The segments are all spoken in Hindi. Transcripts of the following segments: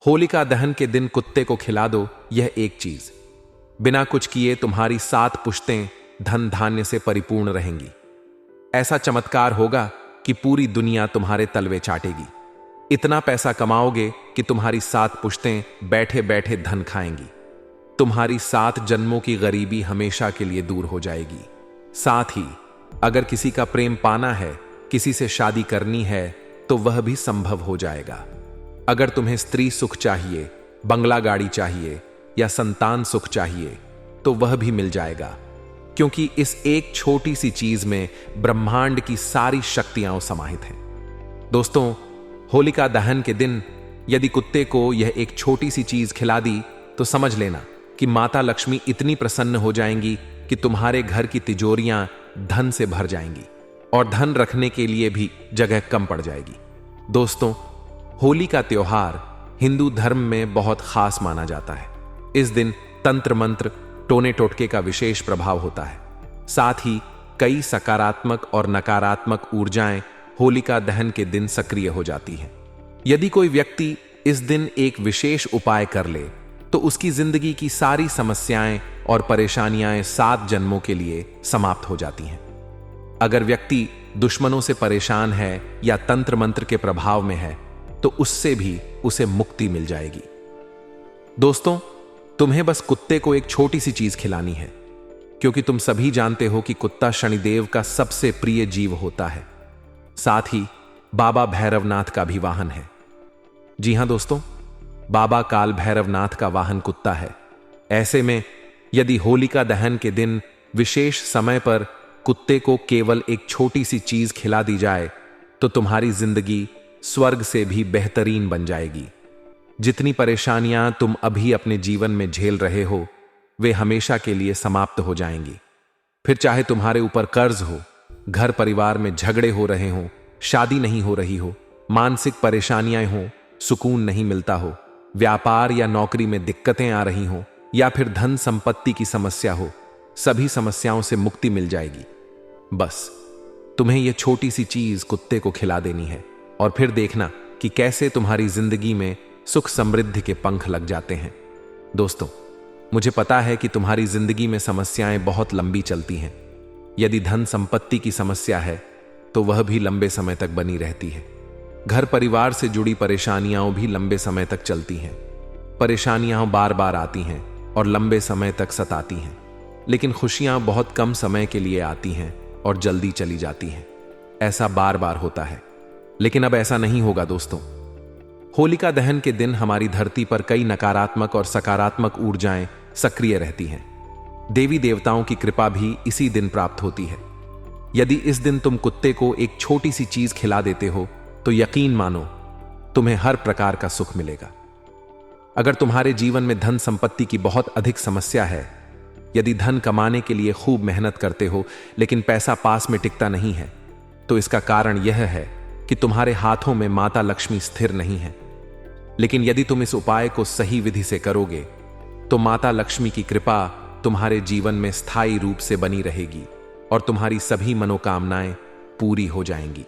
होलिका दहन के दिन कुत्ते को खिला दो यह एक चीज, बिना कुछ किए तुम्हारी 7 पुश्तें धन धान्य से परिपूर्ण रहेंगी। ऐसा चमत्कार होगा कि पूरी दुनिया तुम्हारे तलवे चाटेगी। इतना पैसा कमाओगे कि तुम्हारी 7 पुश्तें बैठे बैठे धन खाएंगी। तुम्हारी 7 जन्मों की गरीबी हमेशा के लिए दूर हो जाएगी। साथ ही अगर किसी का प्रेम पाना है, किसी से शादी करनी है, तो वह भी संभव हो जाएगा। अगर तुम्हें स्त्री सुख चाहिए, बंगला गाड़ी चाहिए या संतान सुख चाहिए, तो वह भी मिल जाएगा, क्योंकि इस एक छोटी सी चीज में ब्रह्मांड की सारी शक्तियां समाहित हैं। दोस्तों, होलिका दहन के दिन यदि कुत्ते को यह एक छोटी सी चीज खिला दी तो समझ लेना कि माता लक्ष्मी इतनी प्रसन्न हो जाएंगी कि तुम्हारे घर की तिजोरियां धन से भर जाएंगी और धन रखने के लिए भी जगह कम पड़ जाएगी। दोस्तों, होली का त्योहार हिंदू धर्म में बहुत खास माना जाता है। इस दिन तंत्र मंत्र, टोने टोटके का विशेष प्रभाव होता है। साथ ही कई सकारात्मक और नकारात्मक ऊर्जाएं होलिका दहन के दिन सक्रिय हो जाती हैं। यदि कोई व्यक्ति इस दिन एक विशेष उपाय कर ले तो उसकी जिंदगी की सारी समस्याएं और परेशानियां 7 जन्मों के लिए समाप्त हो जाती हैं। अगर व्यक्ति दुश्मनों से परेशान है या तंत्र मंत्र के प्रभाव में है तो उससे भी उसे मुक्ति मिल जाएगी। दोस्तों, तुम्हें बस कुत्ते को एक छोटी सी चीज खिलानी है, क्योंकि तुम सभी जानते हो कि कुत्ता शनिदेव का सबसे प्रिय जीव होता है। साथ ही बाबा भैरवनाथ का भी वाहन है। जी हां दोस्तों, बाबा काल भैरवनाथ का वाहन कुत्ता है। ऐसे में यदि होलिका दहन के दिन विशेष समय पर कुत्ते को केवल एक छोटी सी चीज खिला दी जाए तो तुम्हारी जिंदगी स्वर्ग से भी बेहतरीन बन जाएगी। जितनी परेशानियां तुम अभी अपने जीवन में झेल रहे हो, वे हमेशा के लिए समाप्त हो जाएंगी। फिर चाहे तुम्हारे ऊपर कर्ज हो, घर परिवार में झगड़े हो रहे हो, शादी नहीं हो रही हो, मानसिक परेशानियां हो, सुकून नहीं मिलता हो, व्यापार या नौकरी में दिक्कतें आ रही हो, या फिर धन संपत्ति की समस्या हो, सभी समस्याओं से मुक्ति मिल जाएगी। बस तुम्हें यह छोटी सी चीज कुत्ते को खिला देनी है और फिर देखना कि कैसे तुम्हारी जिंदगी में सुख समृद्धि के पंख लग जाते हैं। दोस्तों, मुझे पता है कि तुम्हारी जिंदगी में समस्याएं बहुत लंबी चलती हैं। यदि धन संपत्ति की समस्या है तो वह भी लंबे समय तक बनी रहती है। घर परिवार से जुड़ी परेशानियां भी लंबे समय तक चलती हैं। परेशानियां बार बार आती हैं और लंबे समय तक सताती हैं, लेकिन खुशियां बहुत कम समय के लिए आती हैं और जल्दी चली जाती हैं। ऐसा बार बार होता है, लेकिन अब ऐसा नहीं होगा। दोस्तों, होलिका दहन के दिन हमारी धरती पर कई नकारात्मक और सकारात्मक ऊर्जाएं सक्रिय रहती हैं। देवी देवताओं की कृपा भी इसी दिन प्राप्त होती है। यदि इस दिन तुम कुत्ते को एक छोटी सी चीज खिला देते हो तो यकीन मानो तुम्हें हर प्रकार का सुख मिलेगा। अगर तुम्हारे जीवन में धन संपत्ति की बहुत अधिक समस्या है, यदि धन कमाने के लिए खूब मेहनत करते हो लेकिन पैसा पास में टिकता नहीं है, तो इसका कारण यह है कि तुम्हारे हाथों में माता लक्ष्मी स्थिर नहीं है। लेकिन यदि तुम इस उपाय को सही विधि से करोगे तो माता लक्ष्मी की कृपा तुम्हारे जीवन में स्थायी रूप से बनी रहेगी और तुम्हारी सभी मनोकामनाएं पूरी हो जाएंगी।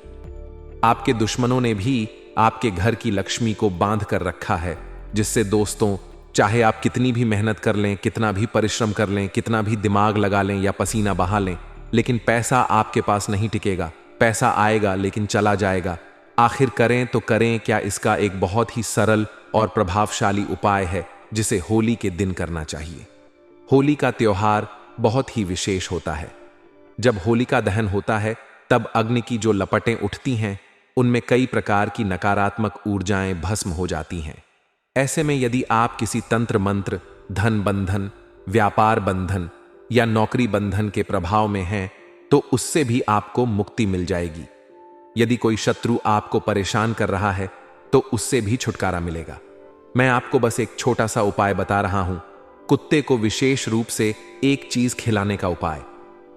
आपके दुश्मनों ने भी आपके घर की लक्ष्मी को बांध कर रखा है, जिससे दोस्तों, चाहे आप कितनी भी मेहनत कर लें, कितना भी परिश्रम कर लें, कितना भी दिमाग लगा लें या पसीना बहा लें, लेकिन पैसा आपके पास नहीं टिकेगा। पैसा आएगा लेकिन चला जाएगा। आखिर करें तो करें क्या? इसका एक बहुत ही सरल और प्रभावशाली उपाय है जिसे होली के दिन करना चाहिए। होली का त्योहार बहुत ही विशेष होता है। जब होलिका दहन होता है तब अग्नि की जो लपटें उठती हैं, उनमें कई प्रकार की नकारात्मक ऊर्जाएं भस्म हो जाती हैं। ऐसे में यदि आप किसी तंत्र मंत्र, धन बंधन, व्यापार बंधन या नौकरी बंधन के प्रभाव में हैं तो उससे भी आपको मुक्ति मिल जाएगी। यदि कोई शत्रु आपको परेशान कर रहा है तो उससे भी छुटकारा मिलेगा। मैं आपको बस एक छोटा सा उपाय बता रहा हूं, कुत्ते को विशेष रूप से एक चीज खिलाने का उपाय।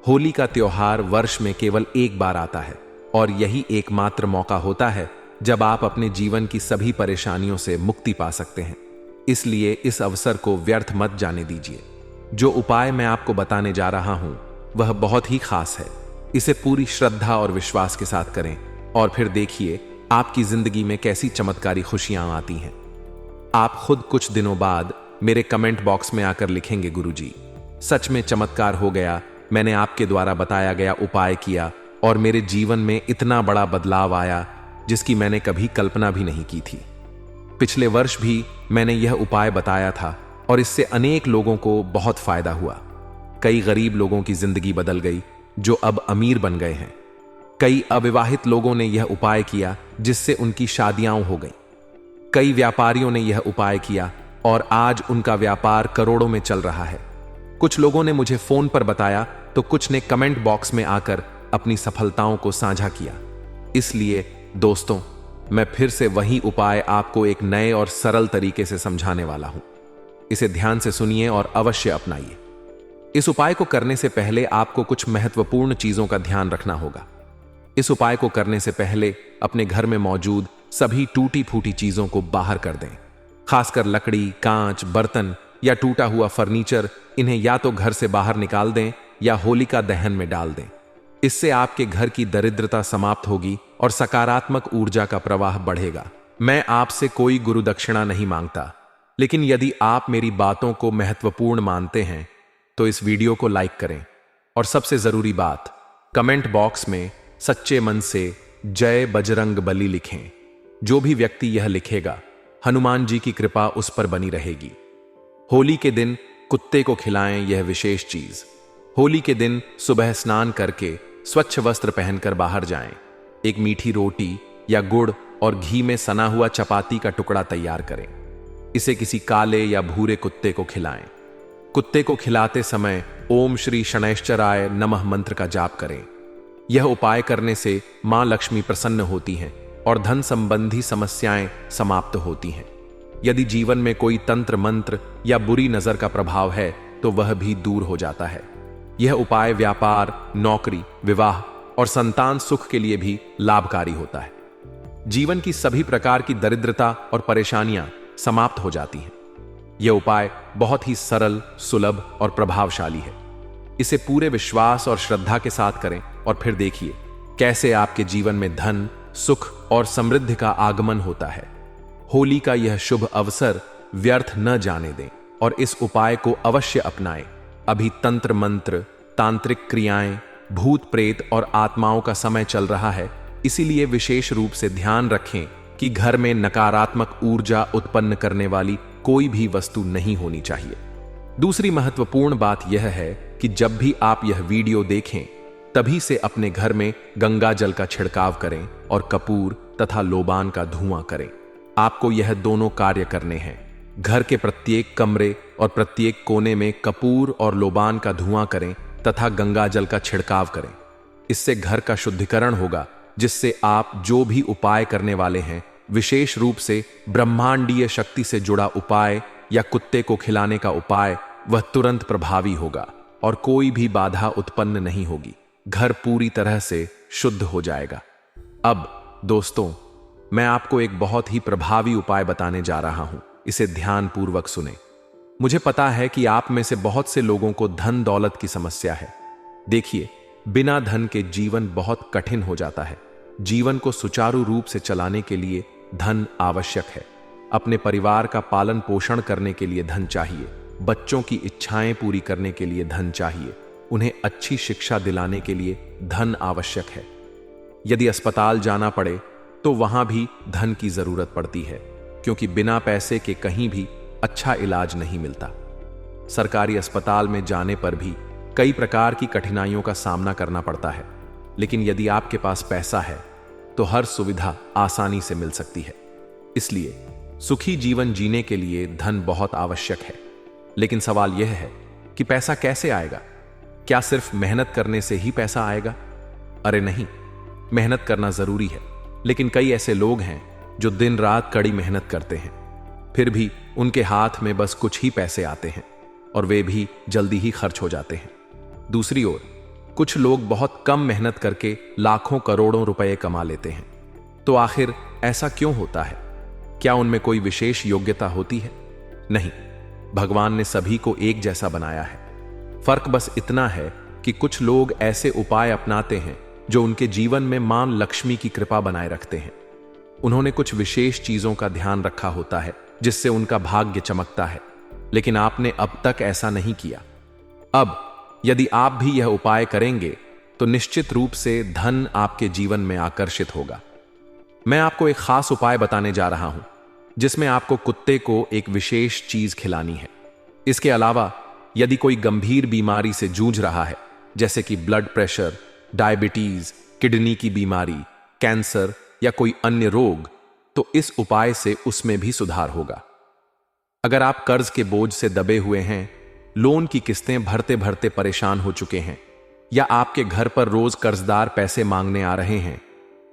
होली का त्योहार वर्ष में केवल एक बार आता है और यही एकमात्र मौका होता है जब आप अपने जीवन की सभी परेशानियों से मुक्ति पा सकते हैं। इसलिए इस अवसर को व्यर्थ मत जाने दीजिए। जो उपाय मैं आपको बताने जा रहा हूं वह बहुत ही खास है। इसे पूरी श्रद्धा और विश्वास के साथ करें और फिर देखिए आपकी जिंदगी में कैसी चमत्कारी खुशियां आती हैं। आप खुद कुछ दिनों बाद मेरे कमेंट बॉक्स में आकर लिखेंगे, गुरुजी सच में चमत्कार हो गया, मैंने आपके द्वारा बताया गया उपाय किया और मेरे जीवन में इतना बड़ा बदलाव आया जिसकी मैंने कभी कल्पना भी नहीं की थी। पिछले वर्ष भी मैंने यह उपाय बताया था और इससे अनेक लोगों को बहुत फायदा हुआ। कई गरीब लोगों की जिंदगी बदल गई जो अब अमीर बन गए हैं। कई अविवाहित लोगों ने यह उपाय किया जिससे उनकी शादियां हो गई। कई व्यापारियों ने यह उपाय किया और आज उनका व्यापार करोड़ों में चल रहा है। कुछ लोगों ने मुझे फोन पर बताया तो कुछ ने कमेंट बॉक्स में आकर अपनी सफलताओं को साझा किया। इसलिए दोस्तों, मैं फिर से वही उपाय आपको एक नए और सरल तरीके से समझाने वाला हूं। इसे ध्यान से सुनिए और अवश्य अपनाइए। इस उपाय को करने से पहले आपको कुछ महत्वपूर्ण चीजों का ध्यान रखना होगा। इस उपाय को करने से पहले अपने घर में मौजूद सभी टूटी फूटी चीजों को बाहर कर दें। खासकर लकड़ी, कांच, बर्तन या टूटा हुआ फर्नीचर, इन्हें या तो घर से बाहर निकाल दें या होलिका दहन में डाल दें। इससे आपके घर की दरिद्रता समाप्त होगी और सकारात्मक ऊर्जा का प्रवाह बढ़ेगा। मैं आपसे कोई गुरु दक्षिणा नहीं मांगता, लेकिन यदि आप मेरी बातों को महत्वपूर्ण मानते हैं तो इस वीडियो को लाइक करें और सबसे जरूरी बात, कमेंट बॉक्स में सच्चे मन से जय बजरंग बली लिखें। जो भी व्यक्ति यह लिखेगा, हनुमान जी की कृपा उस पर बनी रहेगी। होली के दिन कुत्ते को खिलाएं यह विशेष चीज। होली के दिन सुबह स्नान करके स्वच्छ वस्त्र पहनकर बाहर जाएं। एक मीठी रोटी या गुड़ और घी में सना हुआ चपाती का टुकड़ा तैयार करें। इसे किसी काले या भूरे कुत्ते को खिलाएं। कुत्ते को खिलाते समय ओम श्री शनैश्चराय नमः मंत्र का जाप करें। यह उपाय करने से मां लक्ष्मी प्रसन्न होती हैं और धन संबंधी समस्याएं समाप्त होती हैं। यदि जीवन में कोई तंत्र मंत्र या बुरी नजर का प्रभाव है तो वह भी दूर हो जाता है। यह उपाय व्यापार, नौकरी, विवाह और संतान सुख के लिए भी लाभकारी होता है। जीवन की सभी प्रकार की दरिद्रता और परेशानियां समाप्त हो जाती हैं। यह उपाय बहुत ही सरल, सुलभ और प्रभावशाली है। इसे पूरे विश्वास और श्रद्धा के साथ करें और फिर देखिए कैसे आपके जीवन में धन, सुख और समृद्धि का आगमन होता है। होली का यह शुभ अवसर व्यर्थ न जाने दें और इस उपाय को अवश्य अपनाएं। अभी तंत्र मंत्र, तांत्रिक क्रियाएं, भूत प्रेत और आत्माओं का समय चल रहा है, इसीलिए विशेष रूप से ध्यान रखें कि घर में नकारात्मक ऊर्जा उत्पन्न करने वाली कोई भी वस्तु नहीं होनी चाहिए। दूसरी महत्वपूर्ण बात यह है कि जब भी आप यह वीडियो देखें तभी से अपने घर में गंगा जल का छिड़काव करें और कपूर तथा लोबान का धुआं करें। आपको यह दोनों कार्य करने हैं। घर के प्रत्येक कमरे और प्रत्येक कोने में कपूर और लोबान का धुआं करें तथा गंगा जल का छिड़काव करें। इससे घर का शुद्धिकरण होगा, जिससे आप जो भी उपाय करने वाले हैं, विशेष रूप से ब्रह्मांडीय शक्ति से जुड़ा उपाय या कुत्ते को खिलाने का उपाय, वह तुरंत प्रभावी होगा और कोई भी बाधा उत्पन्न नहीं होगी। घर पूरी तरह से शुद्ध हो जाएगा। अब दोस्तों, मैं आपको एक बहुत ही प्रभावी उपाय बताने जा रहा हूं। इसे ध्यानपूर्वक सुने। मुझे पता है कि आप में से बहुत से लोगों को धन दौलत की समस्या है। देखिए, बिना धन के जीवन बहुत कठिन हो जाता है। जीवन को सुचारू रूप से चलाने के लिए धन आवश्यक है। अपने परिवार का पालन पोषण करने के लिए धन चाहिए। बच्चों की इच्छाएं पूरी करने के लिए धन चाहिए। उन्हें अच्छी शिक्षा दिलाने के लिए धन आवश्यक है। यदि अस्पताल जाना पड़े तो वहां भी धन की जरूरत पड़ती है, क्योंकि बिना पैसे के कहीं भी अच्छा इलाज नहीं मिलता। सरकारी अस्पताल में जाने पर भी कई प्रकार की कठिनाइयों का सामना करना पड़ता है, लेकिन यदि आपके पास पैसा है तो हर सुविधा आसानी से मिल सकती है। इसलिए सुखी जीवन जीने के लिए धन बहुत आवश्यक है। लेकिन सवाल यह है कि पैसा कैसे आएगा? क्या सिर्फ मेहनत करने से ही पैसा आएगा? अरे नहीं, मेहनत करना जरूरी है, लेकिन कई ऐसे लोग हैं जो दिन रात कड़ी मेहनत करते हैं, फिर भी उनके हाथ में बस कुछ ही पैसे आते हैं और वे भी जल्दी ही खर्च हो जाते हैं। दूसरी ओर कुछ लोग बहुत कम मेहनत करके लाखों करोड़ों रुपए कमा लेते हैं। तो आखिर ऐसा क्यों होता है? क्या उनमें कोई विशेष योग्यता होती है? नहीं, भगवान ने सभी को एक जैसा बनाया है। फर्क बस इतना है कि कुछ लोग ऐसे उपाय अपनाते हैं जो उनके जीवन में मां लक्ष्मी की कृपा बनाए रखते हैं। उन्होंने कुछ विशेष चीजों का ध्यान रखा होता है जिससे उनका भाग्य चमकता है, लेकिन आपने अब तक ऐसा नहीं किया। अब यदि आप भी यह उपाय करेंगे तो निश्चित रूप से धन आपके जीवन में आकर्षित होगा। मैं आपको एक खास उपाय बताने जा रहा हूं, जिसमें आपको कुत्ते को एक विशेष चीज खिलानी है। इसके अलावा यदि कोई गंभीर बीमारी से जूझ रहा है, जैसे कि ब्लड प्रेशर, डायबिटीज, किडनी की बीमारी, कैंसर या कोई अन्य रोग, तो इस उपाय से उसमें भी सुधार होगा। अगर आप कर्ज के बोझ से दबे हुए हैं, लोन की किस्तें भरते भरते परेशान हो चुके हैं, या आपके घर पर रोज कर्जदार पैसे मांगने आ रहे हैं,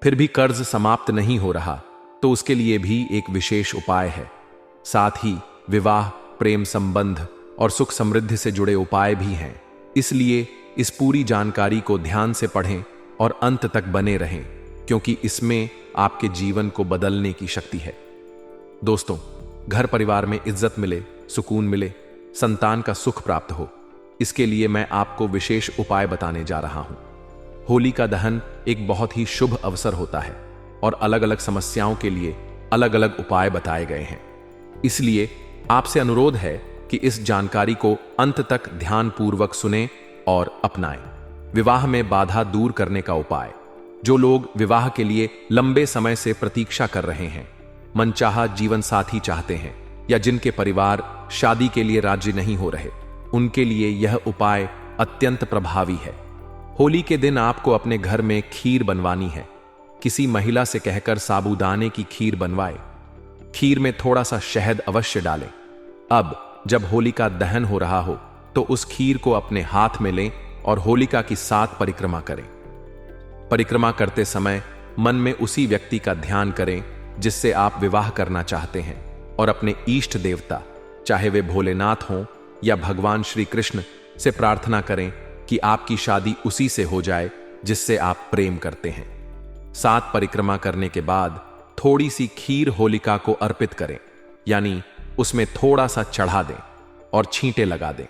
फिर भी कर्ज समाप्त नहीं हो रहा, तो उसके लिए भी एक विशेष उपाय है। साथ ही विवाह, प्रेम संबंध और सुख समृद्धि से जुड़े उपाय भी हैं। इसलिए इस पूरी जानकारी को ध्यान से पढ़ें और अंत तक बने रहें, क्योंकि इसमें आपके जीवन को बदलने की शक्ति है। दोस्तों, घर परिवार में इज्जत मिले, सुकून मिले, संतान का सुख प्राप्त हो, इसके लिए मैं आपको विशेष उपाय बताने जा रहा हूं। होलिका दहन एक बहुत ही शुभ अवसर होता है और अलग अलग समस्याओं के लिए अलग अलग उपाय बताए गए हैं। इसलिए आपसे अनुरोध है कि इस जानकारी को अंत तक ध्यानपूर्वक सुने और अपनाएं। विवाह में बाधा दूर करने का उपाय। जो लोग विवाह के लिए लंबे समय से प्रतीक्षा कर रहे हैं, मनचाहा जीवन साथी चाहते हैं, या जिनके परिवार शादी के लिए राजी नहीं हो रहे, उनके लिए यह उपाय अत्यंत प्रभावी है। होली के दिन आपको अपने घर में खीर बनवानी है। किसी महिला से कहकर साबूदाने की खीर बनवाए। खीर में थोड़ा सा शहद अवश्य डालें। अब जब होलिका दहन हो रहा हो तो उस खीर को अपने हाथ में लें और होलिका की 7 परिक्रमा करें। परिक्रमा करते समय मन में उसी व्यक्ति का ध्यान करें जिससे आप विवाह करना चाहते हैं, और अपने इष्ट देवता, चाहे वे भोलेनाथ हों या भगवान श्री कृष्ण, से प्रार्थना करें कि आपकी शादी उसी से हो जाए जिससे आप प्रेम करते हैं। 7 परिक्रमा करने के बाद थोड़ी सी खीर होलिका को अर्पित करें, यानी उसमें थोड़ा सा चढ़ा दें और छींटे लगा दें।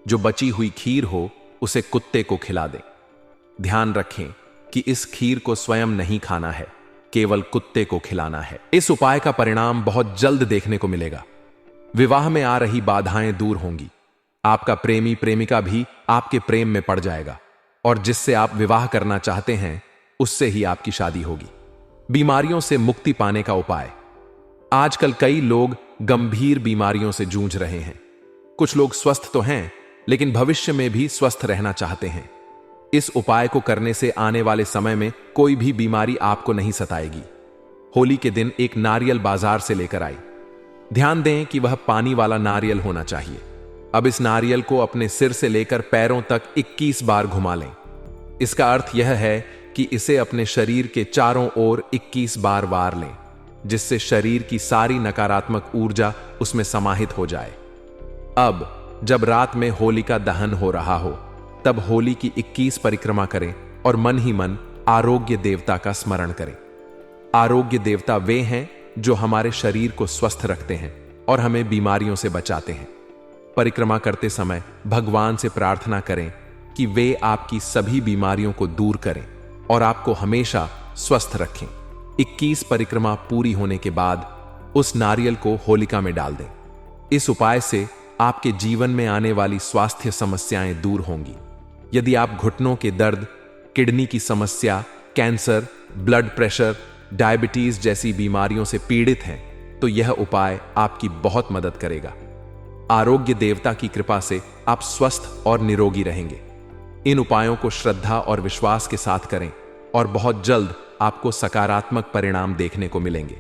जो बची हुई खीर हो उसे कुत्ते को खिला दें। ध्यान रखें कि इस खीर को स्वयं नहीं खाना है, केवल कुत्ते को खिलाना है। इस उपाय का परिणाम बहुत जल्द देखने को मिलेगा। विवाह में आ रही बाधाएं दूर होंगी। आपका प्रेमी प्रेमिका भी आपके प्रेम में पड़ जाएगा, और जिससे आप विवाह करना चाहते हैं उससे ही आपकी शादी होगी। बीमारियों से मुक्ति पाने का उपाय। आजकल कई लोग गंभीर बीमारियों से जूझ रहे हैं। कुछ लोग स्वस्थ तो हैं, लेकिन भविष्य में भी स्वस्थ रहना चाहते हैं। इस उपाय को करने से आने वाले समय में कोई भी बीमारी आपको नहीं सताएगी। होली के दिन एक नारियल बाजार से लेकर आई। ध्यान दें कि वह पानी वाला नारियल होना चाहिए। अब इस नारियल को अपने सिर से लेकर पैरों तक 21 बार घुमा लें। इसका अर्थ यह है कि इसे अपने शरीर के चारों ओर 21 बार वार लें, जिससे शरीर की सारी नकारात्मक ऊर्जा उसमें समाहित हो जाए। अब जब रात में होलिका दहन हो रहा हो, तब होली की 21 परिक्रमा करें और मन ही मन आरोग्य देवता का स्मरण करें। आरोग्य देवता वे हैं जो हमारे शरीर को स्वस्थ रखते हैं और हमें बीमारियों से बचाते हैं। परिक्रमा करते समय भगवान से प्रार्थना करें कि वे आपकी सभी बीमारियों को दूर करें और आपको हमेशा स्वस्थ रखें। 21 परिक्रमा पूरी होने के बाद उस नारियल को होलिका में डाल दें। इस उपाय से आपके जीवन में आने वाली स्वास्थ्य समस्याएं दूर होंगी। यदि आप घुटनों के दर्द, किडनी की समस्या, कैंसर, ब्लड प्रेशर, डायबिटीज जैसी बीमारियों से पीड़ित हैं, तो यह उपाय आपकी बहुत मदद करेगा। आरोग्य देवता की कृपा से आप स्वस्थ और निरोगी रहेंगे। इन उपायों को श्रद्धा और विश्वास के साथ करें और बहुत जल्द आपको सकारात्मक परिणाम देखने को मिलेंगे।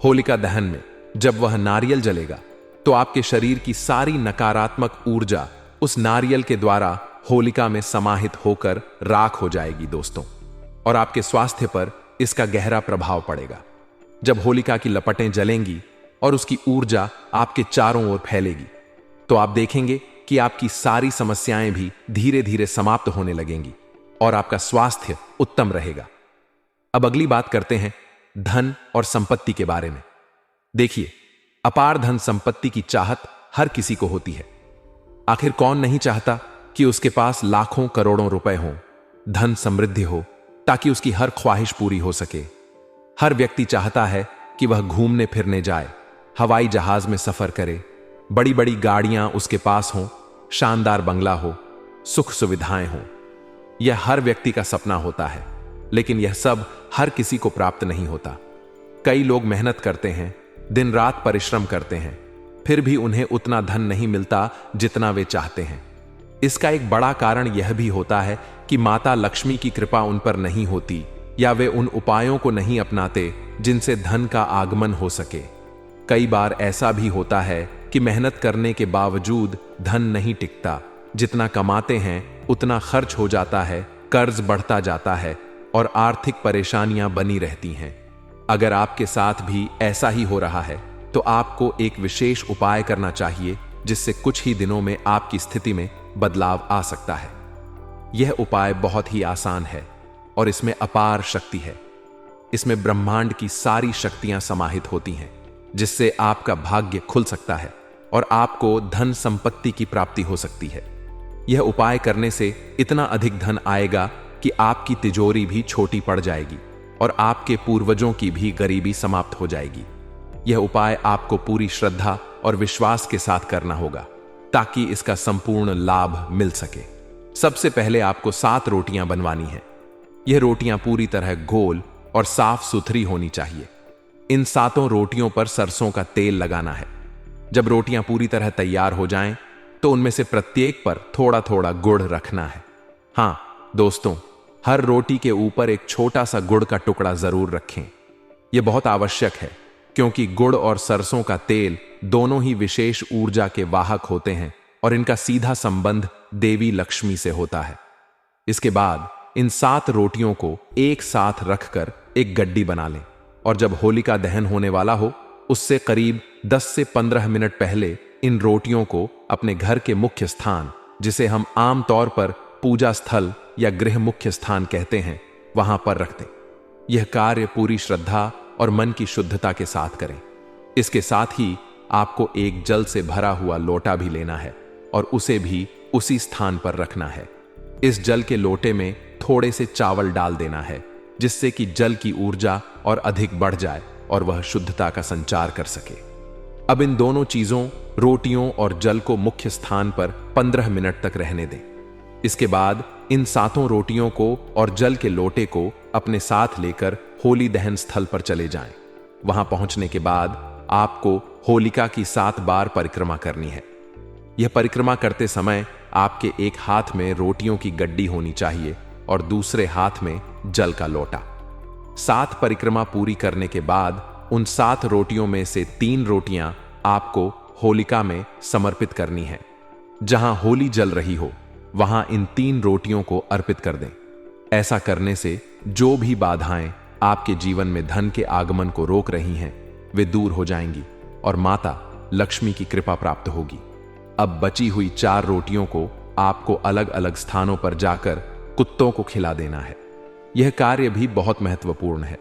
होलिका दहन में जब वह नारियल जलेगा तो आपके शरीर की सारी नकारात्मक ऊर्जा उस नारियल के द्वारा होलिका में समाहित होकर राख हो जाएगी दोस्तों, और आपके स्वास्थ्य पर इसका गहरा प्रभाव पड़ेगा। जब होलिका की लपटें जलेंगी और उसकी ऊर्जा आपके चारों ओर फैलेगी, तो आप देखेंगे कि आपकी सारी समस्याएं भी धीरे धीरे समाप्त होने लगेंगी और आपका स्वास्थ्य उत्तम रहेगा। अब अगली बात करते हैं धन और संपत्ति के बारे में। देखिए, अपार धन संपत्ति की चाहत हर किसी को होती है। आखिर कौन नहीं चाहता कि उसके पास लाखों करोड़ों रुपए हों, धन समृद्धि हो, ताकि उसकी हर ख्वाहिश पूरी हो सके। हर व्यक्ति चाहता है कि वह घूमने फिरने जाए। हवाई जहाज में सफर करे, बड़ी बड़ी गाड़ियां उसके पास हों, शानदार बंगला हो, सुख सुविधाएं हों। यह हर व्यक्ति का सपना होता है, लेकिन यह सब हर किसी को प्राप्त नहीं होता। कई लोग मेहनत करते हैं, दिन रात परिश्रम करते हैं, फिर भी उन्हें उतना धन नहीं मिलता जितना वे चाहते हैं। इसका एक बड़ा कारण यह भी होता है कि माता लक्ष्मी की कृपा उन पर नहीं होती, या वे उन उपायों को नहीं अपनाते जिनसे धन का आगमन हो सके। कई बार ऐसा भी होता है कि मेहनत करने के बावजूद धन नहीं टिकता। जितना कमाते हैं उतना खर्च हो जाता है, कर्ज बढ़ता जाता है और आर्थिक परेशानियां बनी रहती हैं। अगर आपके साथ भी ऐसा ही हो रहा है तो आपको एक विशेष उपाय करना चाहिए, जिससे कुछ ही दिनों में आपकी स्थिति में बदलाव आ सकता है। यह उपाय बहुत ही आसान है और इसमें अपार शक्ति है। इसमें ब्रह्मांड की सारी शक्तियां समाहित होती हैं, जिससे आपका भाग्य खुल सकता है और आपको धन संपत्ति की प्राप्ति हो सकती है। यह उपाय करने से इतना अधिक धन आएगा कि आपकी तिजोरी भी छोटी पड़ जाएगी और आपके पूर्वजों की भी गरीबी समाप्त हो जाएगी। यह उपाय आपको पूरी श्रद्धा और विश्वास के साथ करना होगा, ताकि इसका संपूर्ण लाभ मिल सके। सबसे पहले आपको 7 रोटियां बनवानी है। यह रोटियां पूरी तरह गोल और साफ सुथरी होनी चाहिए। इन 7 रोटियों पर सरसों का तेल लगाना है। जब रोटियां पूरी तरह तैयार हो जाएं, तो उनमें से प्रत्येक पर थोड़ा थोड़ा गुड़ रखना है। हाँ दोस्तों, हर रोटी के ऊपर एक छोटा सा गुड़ का टुकड़ा जरूर रखें। यह बहुत आवश्यक है, क्योंकि गुड़ और सरसों का तेल दोनों ही विशेष ऊर्जा के वाहक होते हैं और इनका सीधा संबंध देवी लक्ष्मी से होता है। इसके बाद इन 7 रोटियों को एक साथ रखकर एक गड्डी बना लें और जब होलिका दहन होने वाला हो, उससे करीब 10 से 15 मिनट पहले इन रोटियों को अपने घर के मुख्य स्थान, जिसे हम आम तौर पर पूजा स्थल या गृह मुख्य स्थान कहते हैं, वहां पर रख दें। यह कार्य पूरी श्रद्धा और मन की शुद्धता के साथ करें। इसके साथ ही आपको एक जल से भरा हुआ लोटा भी लेना है और उसे भी उसी स्थान पर रखना है। इस जल के लोटे में थोड़े से चावल डाल देना है, जिससे कि जल की ऊर्जा और अधिक बढ़ जाए और वह शुद्धता का संचार कर सके। अब इन दोनों चीजों, रोटियों और जल को मुख्य स्थान पर 15 मिनट तक रहने दें। इसके बाद इन 7 रोटियों को और जल के लोटे को अपने साथ लेकर होली दहन स्थल पर चले जाएं। वहां पहुंचने के बाद आपको होलिका की 7 बार परिक्रमा करनी है। यह परिक्रमा करते समय आपके एक हाथ में रोटियों की गड्डी होनी चाहिए और दूसरे हाथ में जल का लोटा। 7 परिक्रमा पूरी करने के बाद उन 7 रोटियों में से 3 रोटियां आपको होलिका में समर्पित करनी है। जहां होली जल रही हो, वहां इन 3 रोटियों को अर्पित कर दें। ऐसा करने से जो भी बाधाएं आपके जीवन में धन के आगमन को रोक रही हैं, वे दूर हो जाएंगी और माता लक्ष्मी की कृपा प्राप्त होगी। अब बची हुई 4 रोटियों को आपको अलग अलग स्थानों पर जाकर कुत्तों को खिला देना है। यह कार्य भी बहुत महत्वपूर्ण है।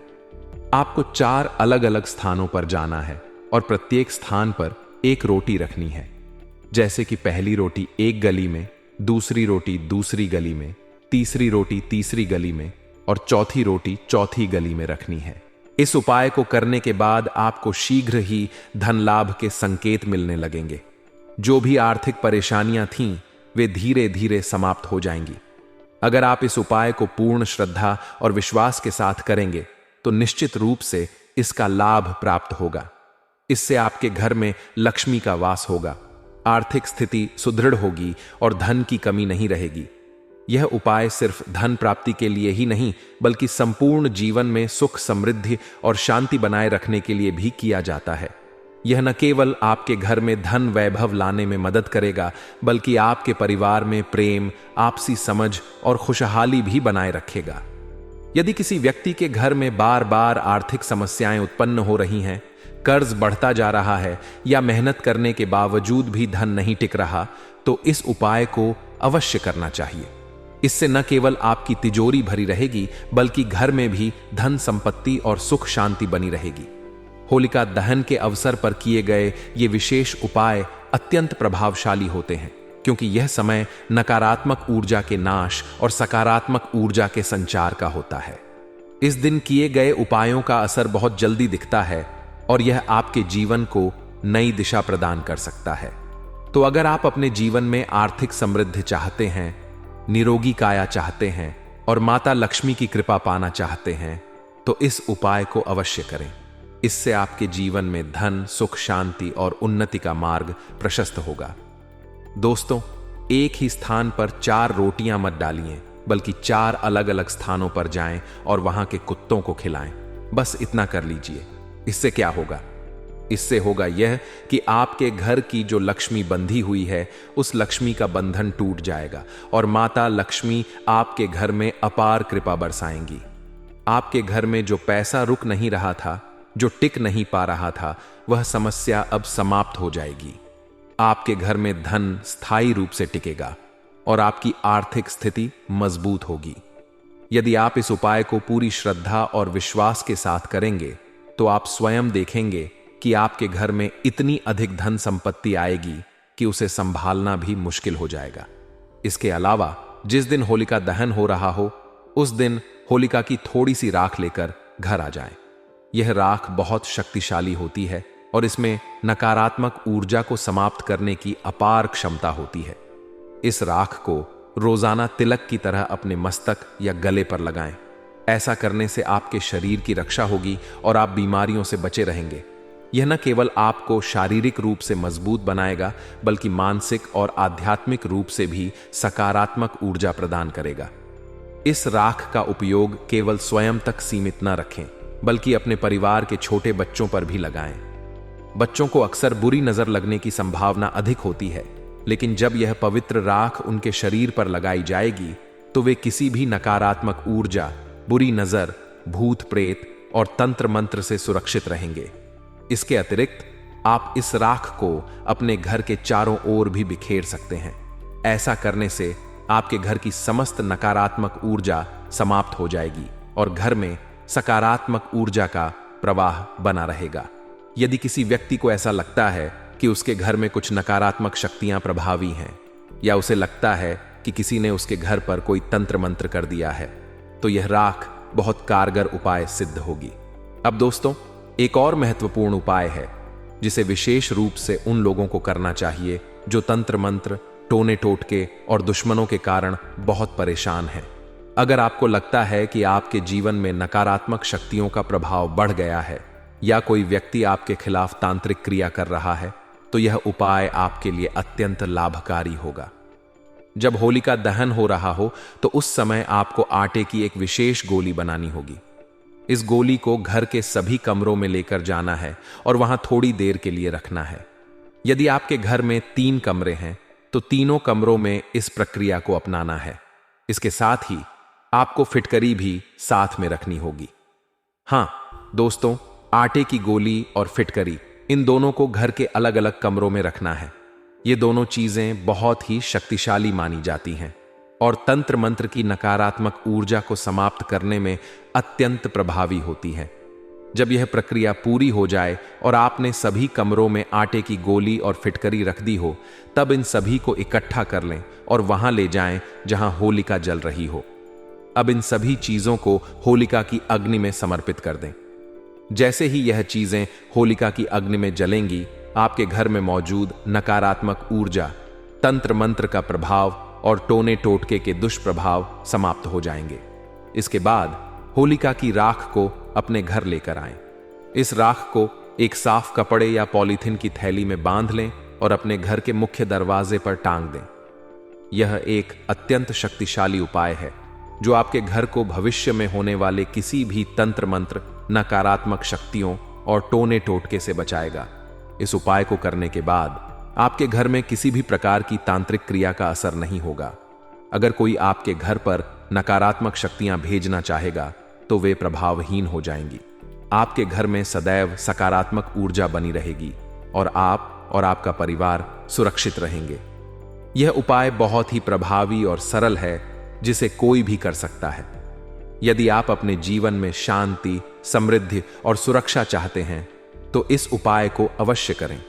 आपको 4 अलग अलग स्थानों पर जाना है और प्रत्येक स्थान पर एक रोटी रखनी है। जैसे कि पहली रोटी एक गली में, दूसरी रोटी दूसरी गली में, तीसरी रोटी तीसरी गली में और चौथी रोटी चौथी गली में रखनी है। इस उपाय को करने के बाद आपको शीघ्र ही धन लाभ के संकेत मिलने लगेंगे। जो भी आर्थिक परेशानियां थीं, वे धीरे धीरे समाप्त हो जाएंगी। अगर आप इस उपाय को पूर्ण श्रद्धा और विश्वास के साथ करेंगे, तो निश्चित रूप से इसका लाभ प्राप्त होगा। इससे आपके घर में लक्ष्मी का वास होगा, आर्थिक स्थिति सुदृढ़ होगी और धन की कमी नहीं रहेगी। यह उपाय सिर्फ धन प्राप्ति के लिए ही नहीं, बल्कि संपूर्ण जीवन में सुख, समृद्धि और शांति बनाए रखने के लिए भी किया जाता है। यह न केवल आपके घर में धन वैभव लाने में मदद करेगा, बल्कि आपके परिवार में प्रेम, आपसी समझ और खुशहाली भी बनाए रखेगा। यदि किसी व्यक्ति के घर में बार बार आर्थिक समस्याएं उत्पन्न हो रही हैं, कर्ज बढ़ता जा रहा है या मेहनत करने के बावजूद भी धन नहीं टिक रहा, तो इस उपाय को अवश्य करना चाहिए। इससे न केवल आपकी तिजोरी भरी रहेगी, बल्कि घर में भी धन संपत्ति और सुख शांति बनी रहेगी। होलिका दहन के अवसर पर किए गए ये विशेष उपाय अत्यंत प्रभावशाली होते हैं, क्योंकि यह समय नकारात्मक ऊर्जा के नाश और सकारात्मक ऊर्जा के संचार का होता है। इस दिन किए गए उपायों का असर बहुत जल्दी दिखता है और यह आपके जीवन को नई दिशा प्रदान कर सकता है। तो अगर आप अपने जीवन में आर्थिक समृद्धि चाहते हैं, निरोगी काया चाहते हैं और माता लक्ष्मी की कृपा पाना चाहते हैं, तो इस उपाय को अवश्य करें। इससे आपके जीवन में धन, सुख, शांति और उन्नति का मार्ग प्रशस्त होगा। दोस्तों, एक ही स्थान पर 4 रोटियां मत डालिए, बल्कि 4 अलग अलग स्थानों पर जाएं और वहां के कुत्तों को खिलाएं। बस इतना कर लीजिए। इससे क्या होगा? इससे होगा यह कि आपके घर की जो लक्ष्मी बंधी हुई है, उस लक्ष्मी का बंधन टूट जाएगा और माता लक्ष्मी आपके घर में अपार कृपा बरसाएंगी। आपके घर में जो पैसा रुक नहीं रहा था, जो टिक नहीं पा रहा था, वह समस्या अब समाप्त हो जाएगी। आपके घर में धन स्थायी रूप से टिकेगा और आपकी आर्थिक स्थिति मजबूत होगी। यदि आप इस उपाय को पूरी श्रद्धा और विश्वास के साथ करेंगे, तो आप स्वयं देखेंगे कि आपके घर में इतनी अधिक धन संपत्ति आएगी कि उसे संभालना भी मुश्किल हो जाएगा। इसके अलावा जिस दिन होलिका दहन हो रहा हो, उस दिन होलिका की थोड़ी सी राख लेकर घर आ जाएं। यह राख बहुत शक्तिशाली होती है और इसमें नकारात्मक ऊर्जा को समाप्त करने की अपार क्षमता होती है। इस राख को रोजाना तिलक की तरह अपने मस्तक या गले पर लगाएं। ऐसा करने से आपके शरीर की रक्षा होगी और आप बीमारियों से बचे रहेंगे। यह न केवल आपको शारीरिक रूप से मजबूत बनाएगा, बल्कि मानसिक और आध्यात्मिक रूप से भी सकारात्मक ऊर्जा प्रदान करेगा। इस राख का उपयोग केवल स्वयं तक सीमित न रखें, बल्कि अपने परिवार के छोटे बच्चों पर भी लगाएं। बच्चों को अक्सर बुरी नजर लगने की संभावना अधिक होती है, लेकिन जब यह पवित्र राख उनके शरीर पर लगाई जाएगी, तो वे किसी भी नकारात्मक ऊर्जा, बुरी नजर, भूत प्रेत और तंत्र मंत्र से सुरक्षित रहेंगे। इसके अतिरिक्त आप इस राख को अपने घर के चारों ओर भी बिखेर सकते हैं। ऐसा करने से आपके घर की समस्त नकारात्मक ऊर्जा समाप्त हो जाएगी और घर में सकारात्मक ऊर्जा का प्रवाह बना रहेगा। यदि किसी व्यक्ति को ऐसा लगता है कि उसके घर में कुछ नकारात्मक शक्तियां प्रभावी हैं, या उसे लगता है कि किसी ने उसके घर पर कोई तंत्र मंत्र कर दिया है, तो यह राख बहुत कारगर उपाय सिद्ध होगी। अब दोस्तों, एक और महत्वपूर्ण उपाय है जिसे विशेष रूप से उन लोगों को करना चाहिए जो तंत्र मंत्र, टोने टोटके और दुश्मनों के कारण बहुत परेशान हैं। अगर आपको लगता है कि आपके जीवन में नकारात्मक शक्तियों का प्रभाव बढ़ गया है या कोई व्यक्ति आपके खिलाफ तांत्रिक क्रिया कर रहा है, तो यह उपाय आपके लिए अत्यंत लाभकारी होगा। जब होलिका दहन हो रहा हो, तो उस समय आपको आटे की एक विशेष गोली बनानी होगी। इस गोली को घर के सभी कमरों में लेकर जाना है और वहां थोड़ी देर के लिए रखना है। यदि आपके घर में 3 कमरे हैं, तो तीनों कमरों में इस प्रक्रिया को अपनाना है। इसके साथ ही आपको फिटकरी भी साथ में रखनी होगी। हां दोस्तों, आटे की गोली और फिटकरी, इन दोनों को घर के अलग अलग कमरों में रखना है। ये दोनों चीजें बहुत ही शक्तिशाली मानी जाती हैं और तंत्र मंत्र की नकारात्मक ऊर्जा को समाप्त करने में अत्यंत प्रभावी होती हैं। जब यह प्रक्रिया पूरी हो जाए और आपने सभी कमरों में आटे की गोली और फिटकरी रख दी हो, तब इन सभी को इकट्ठा कर लें और वहां ले जाएं जहां होलिका जल रही हो। अब इन सभी चीजों को होलिका की अग्नि में समर्पित कर दें। जैसे ही यह चीजें होलिका की अग्नि में जलेंगी, आपके घर में मौजूद नकारात्मक ऊर्जा, तंत्र मंत्र का प्रभाव और टोने टोटके के दुष्प्रभाव समाप्त हो जाएंगे। इसके बाद होलिका की राख को अपने घर लेकर आएं। इस राख को एक साफ कपड़े या पॉलीथिन की थैली में बांध लें और अपने घर के मुख्य दरवाजे पर टांग दें। यह एक अत्यंत शक्तिशाली उपाय है जो आपके घर को भविष्य में होने वाले किसी भी तंत्र मंत्र, नकारात्मक शक्तियों और टोने टोटके से बचाएगा। इस उपाय को करने के बाद आपके घर में किसी भी प्रकार की तांत्रिक क्रिया का असर नहीं होगा। अगर कोई आपके घर पर नकारात्मक शक्तियां भेजना चाहेगा, तो वे प्रभावहीन हो जाएंगी। आपके घर में सदैव सकारात्मक ऊर्जा बनी रहेगी और आप और आपका परिवार सुरक्षित रहेंगे। यह उपाय बहुत ही प्रभावी और सरल है, जिसे कोई भी कर सकता है। यदि आप अपने जीवन में शांति, समृद्धि और सुरक्षा चाहते हैं, तो इस उपाय को अवश्य करें।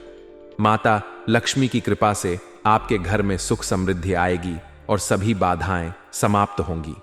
माता लक्ष्मी की कृपा से आपके घर में सुख समृद्धि आएगी और सभी बाधाएं समाप्त होंगी।